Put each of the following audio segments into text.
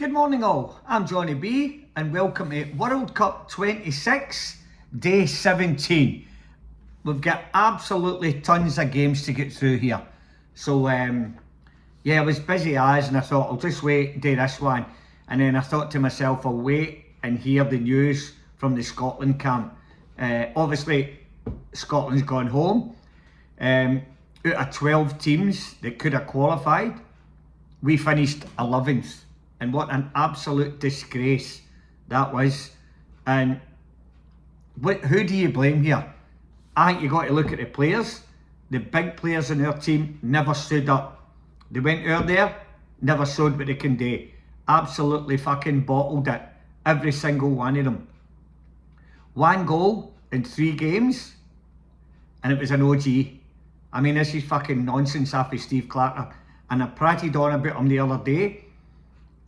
Good morning all, I'm Johnny B and welcome to World Cup 26, day 17. We've got absolutely tons of games to get through here. So I was busy and I thought I'll just wait and do this one. And then I thought to myself, I'll wait and hear the news from the Scotland camp. Obviously, Scotland's gone home. Out of 12 teams that could have qualified, we finished 11th. And what an absolute disgrace that was. And who do you blame here? I think you got to look at the players. The big players in our team never stood up. They went out there, never showed what they can do. Absolutely fucking bottled it. Every single one of them. 1 goal in 3 games, and it was an OG. I mean, this is fucking nonsense after Steve Clarke. And I prated on about him the other day.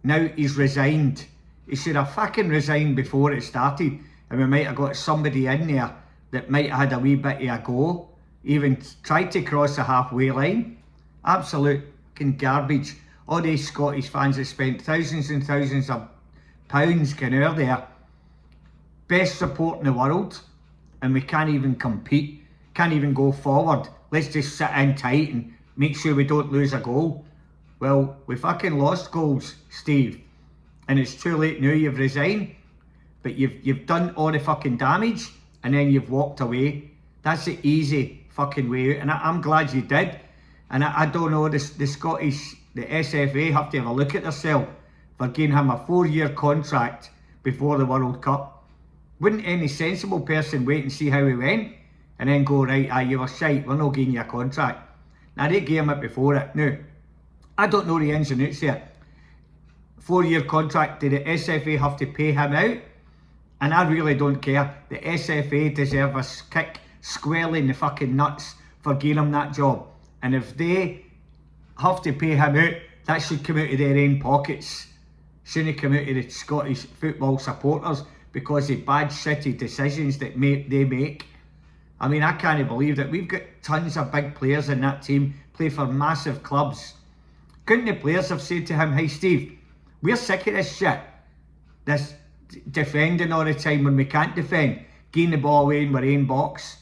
Now he's resigned. He should have fucking resigned before it started, and we might have got somebody in there that might have had a wee bit of a go, even tried to cross the halfway line. Absolute fucking garbage. All these Scottish fans have spent thousands and thousands of pounds getting out there. Best support in the world, and we can't even compete, can't even go forward. Let's just sit in tight and make sure we don't lose a goal. Well, we fucking lost goals, Steve, and it's too late now. You've resigned, but you've done all the fucking damage, and then you've walked away. That's the easy fucking way out, and I'm glad you did. And I don't know, the Scottish, the SFA have to have a look at themselves for giving him a 4-year contract before the World Cup. Wouldn't any sensible person wait and see how he went, and then go, right, you were shite, we're not giving you a contract. Now they gave him it before it. Now, I don't know the ins and outs here. 4-year contract, did the SFA have to pay him out? And I really don't care. The SFA deserve a kick squarely in the fucking nuts for giving him that job. And if they have to pay him out, that should come out of their own pockets. Shouldn't come out of the Scottish football supporters because of bad shitty decisions that they make. I mean, I can't believe that we've got tons of big players in that team, play for massive clubs. Couldn't the players have said to him, hey Steve, we're sick of this shit, this defending all the time when we can't defend, getting the ball away in our own box,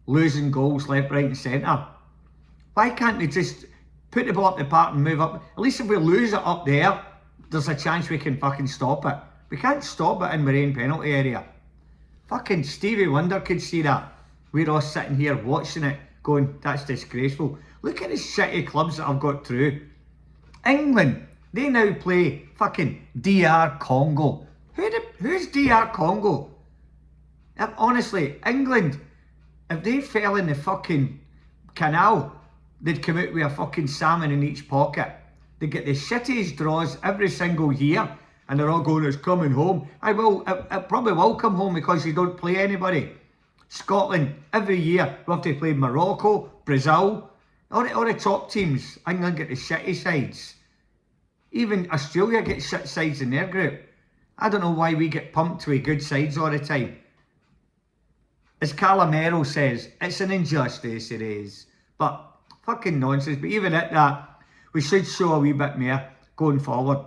losing goals left, right and centre. Why can't they just put the ball up the park and move up? At least if we lose it up there, there's a chance we can fucking stop it. We can't stop it in our own penalty area. Fucking Stevie Wonder could see that. We're all sitting here watching it going, that's disgraceful. Look at the shitty clubs that I've got through. England, they now play fucking DR Congo. Who's DR Congo? Honestly, England, if they fell in the fucking canal, they'd come out with a fucking salmon in each pocket. They get the shittiest draws every single year, and they're all going, it's coming home. It probably will come home because you don't play anybody. Scotland, every year, we have to play Morocco, Brazil, all the top teams. England get the shitty sides. Even Australia get shit sides in their group. I don't know why we get pumped with good sides all the time. As Calamero says, it's an injustice, it is. But fucking nonsense. But even at that, we should show a wee bit more going forward.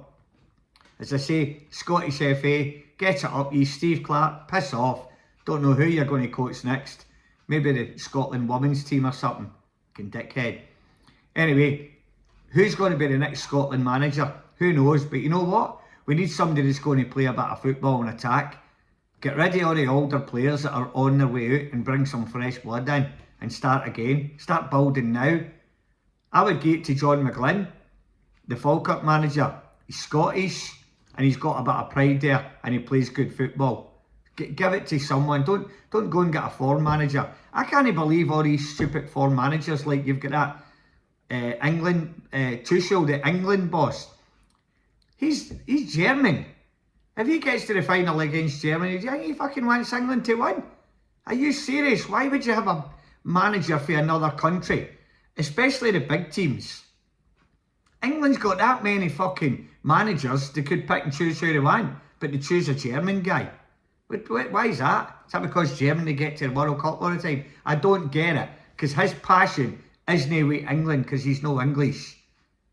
As I say, Scottish FA, get it up, you Steve Clarke, piss off. Don't know who you're going to coach next. Maybe the Scotland women's team or something. Fucking dickhead. Anyway, who's going to be the next Scotland manager? Who knows? But you know what? We need somebody that's going to play a bit of football and attack. Get rid of all the older players that are on their way out and bring some fresh blood in and start again. Start building now. I would give it to John McGlynn, the Falkirk manager. He's Scottish and he's got a bit of pride there and he plays good football. Give it to someone. Don't go and get a foreign manager. I can't believe all these stupid foreign managers. Like you've got that England Tuchel, the England boss. He's German. If he gets to the final against Germany, do you think he fucking wants England to win? Are you serious? Why would you have a manager for another country, especially the big teams? England's got that many fucking managers they could pick and choose who they want, but they choose a German guy. Why is that? Is that because Germany get to the World Cup all the time? I don't get it. Because his passion isn't with England because he's no English.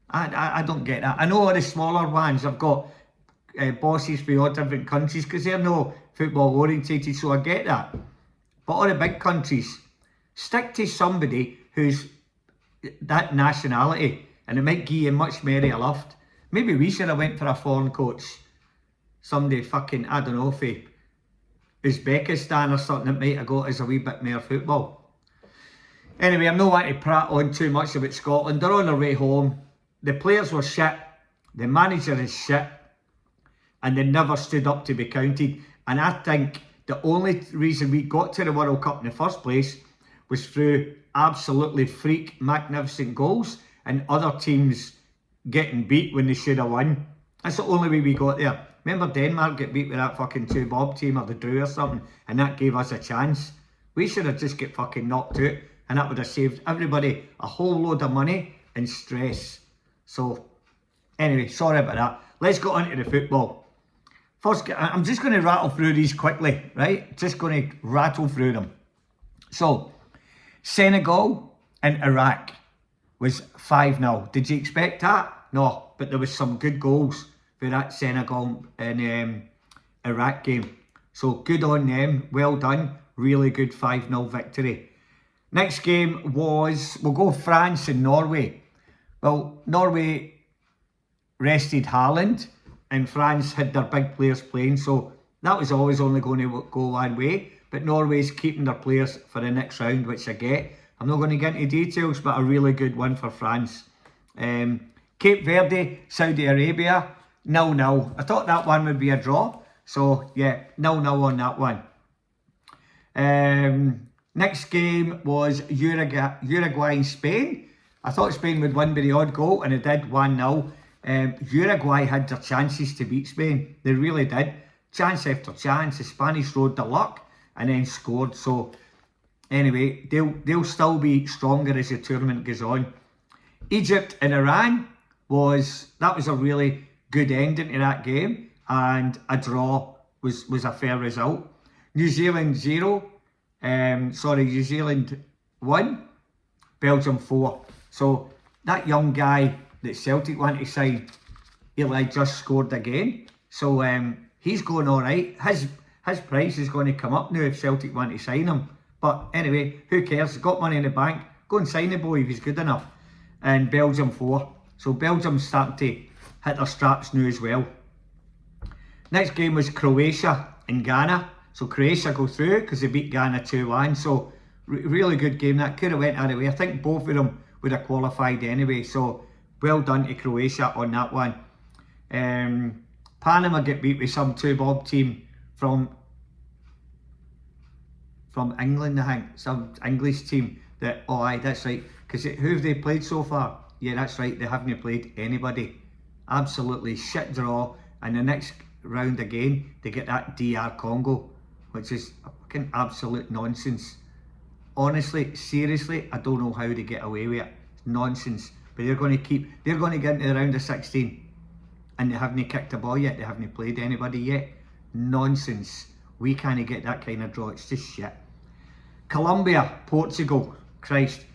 I don't get that. I know all the smaller ones have got bosses for all different countries because they're no football orientated, so I get that. But all the big countries, stick to somebody who's that nationality and it might give you much more of a lift. Maybe we should have went for a foreign coach. Somebody fucking, I don't know, for Uzbekistan or something that might have got us a wee bit more football. Anyway, I'm not wanting to prat on too much about Scotland. They're on their way home. The players were shit. The manager is shit. And they never stood up to be counted. And I think the only reason we got to the World Cup in the first place was through absolutely freak, magnificent goals and other teams getting beat when they should have won. That's the only way we got there. Remember Denmark get beat with that fucking 2-bob team or the Drew or something, and that gave us a chance. We should have just get fucking knocked out, and that would have saved everybody a whole load of money and stress. So, anyway, sorry about that. Let's get on to the football. First, I'm just going to rattle through these quickly, right? Just going to rattle through them. So, Senegal and Iraq was 5-0. Did you expect that? No, but there was some good goals for that Senegal and Iraq game. So good on them, well done. Really good 5-0 victory. Next game was, we'll go France and Norway. Well, Norway rested Haaland and France had their big players playing, so that was always only going to go one way. But Norway's keeping their players for the next round, which I get. I'm not going to get into details, but a really good one for France. Cape Verde, Saudi Arabia, 0-0. I thought that one would be a draw. So, yeah, 0-0 on that one. Next game was Uruguay and Spain. I thought Spain would win by the odd goal, and it did, 1-0. Uruguay had their chances to beat Spain. They really did. Chance after chance. The Spanish rode the luck and then scored. So, anyway, they'll still be stronger as the tournament goes on. Egypt and Iran was a really good ending to that game, and a draw was a fair result. New Zealand 1, Belgium 4. So that young guy that Celtic want to sign, Eli, just scored again. So he's going all right. His price is going to come up now if Celtic want to sign him. But anyway, who cares? He's got money in the bank. Go and sign the boy if he's good enough. And Belgium 4. So Belgium's starting to hit their straps now as well. Next game was Croatia and Ghana. So Croatia go through because they beat Ghana 2-1. So really good game. That could have went either way. I think both of them would have qualified anyway. So well done to Croatia on that one. Panama get beat with some 2-bob team from England, I think. Some English team that, oh aye, that's right. Because who have they played so far? Yeah, that's right. They haven't played anybody. Absolutely shit draw. And the next round again, they get that DR Congo, which is fucking absolute nonsense. Honestly, seriously, I don't know how they get away with it. It's nonsense. But they're going to get into the round of 16. And they haven't kicked a ball yet. They haven't played anybody yet. Nonsense. We can't get that kind of draw. It's just shit. Colombia, Portugal. Christ.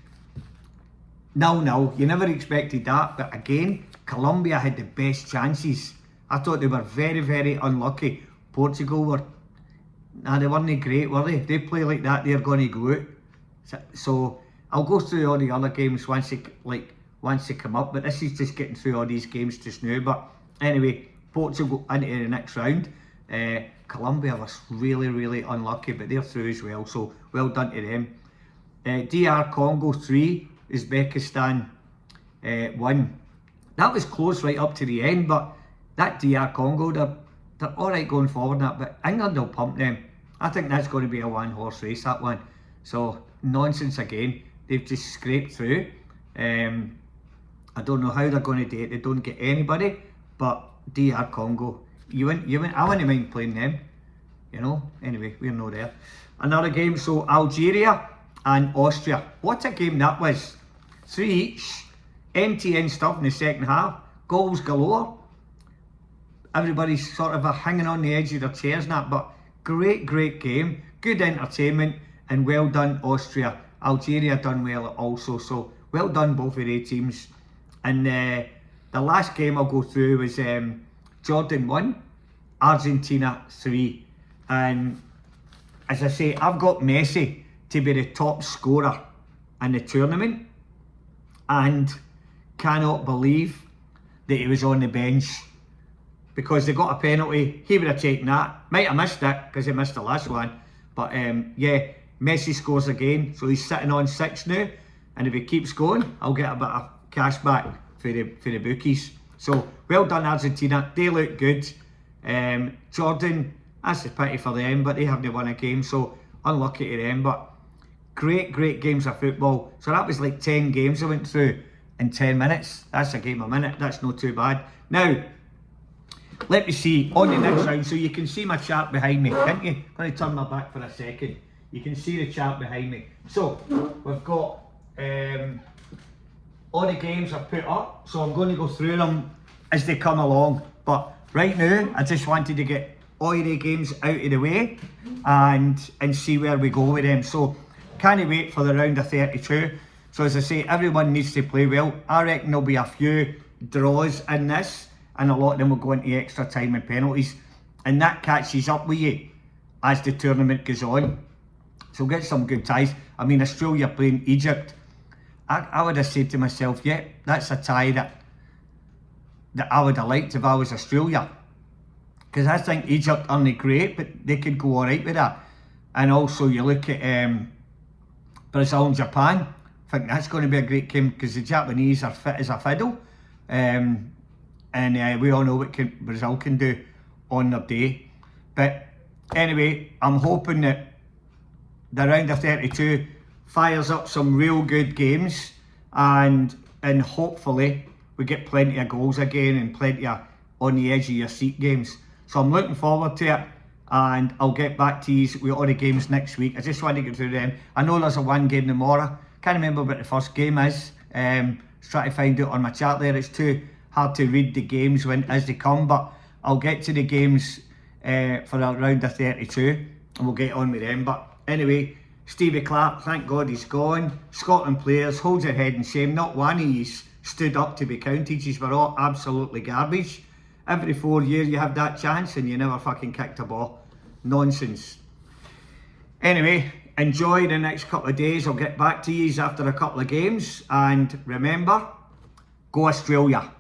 0-0. You never expected that. But again, Colombia had the best chances. I thought they were very, very unlucky. Portugal were... Nah, they weren't great, were they? If they play like that, they're going to go out. So, I'll go through all the other games once they come up. But this is just getting through all these games just now. But anyway, Portugal into the next round. Colombia was really, really unlucky, but they're through as well. So, well done to them. DR Congo 3, Uzbekistan 1. That was close right up to the end, but that DR Congo, they're alright going forward that, but England will pump them. I think that's going to be a one-horse race, that one. So, nonsense again. They've just scraped through. I don't know how they're going to do it. They don't get anybody, but DR Congo, I wouldn't mind playing them. You know, anyway, we're not there. Another game, so Algeria and Austria. What a game that was. 3 each. NTN stuff in the second half. Goals galore. Everybody's sort of hanging on the edge of their chairs and that, but great game. Good entertainment, and well done Austria. Algeria done well also, so well done both of their teams. And the last game I'll go through was Jordan 1, Argentina 3. And as I say, I've got Messi to be the top scorer in the tournament, and cannot believe that he was on the bench, because they got a penalty. He would have taken that. Might have missed it because he missed the last one, but yeah, Messi scores again, so he's sitting on 6 now, and if he keeps going, I'll get a bit of cash back for the bookies. So well done Argentina, they look good. Jordan, that's a pity for them, but they haven't won a game, so unlucky to them. But great games of football. So that was like 10 games I went through in 10 minutes. That's a game a minute, that's not too bad. Now, let me see on the next round, so you can see my chart behind me, can't you? I'm going to turn my back for a second. You can see the chart behind me. So, we've got all the games I've put up, so I'm going to go through them as they come along. But right now, I just wanted to get all the games out of the way and see where we go with them. So, can't wait for the round of 32. So as I say, everyone needs to play well. I reckon there'll be a few draws in this, and a lot of them will go into extra time and penalties, and that catches up with you as the tournament goes on. So get some good ties. I mean, Australia playing Egypt, I would have said to myself, yeah, that's a tie that I would have liked if I was Australia, because I think Egypt aren't great, but they could go alright with that. And also you look at Brazil and Japan, I think that's going to be a great game, because the Japanese are fit as a fiddle. And we all know what Brazil can do on their day. But anyway, I'm hoping that the round of 32 fires up some real good games, and hopefully we get plenty of goals again and plenty of on the edge of your seat games. So I'm looking forward to it, and I'll get back to you with all the games next week. I just want to get through them. I know there's a one game tomorrow. Can't remember what the first game is. Trying to find out on my chart there. It's too hard to read the games as they come, but I'll get to the games for a round of 32 and we'll get on with them. But anyway, Stevie Clarke, thank God he's gone. Scotland players, hold your head in shame. Not one of you stood up to be counted. These were all absolutely garbage. Every 4 years you have that chance and you never fucking kicked a ball. Nonsense. Anyway, enjoy the next couple of days. I'll get back to you after a couple of games, and remember, go Australia.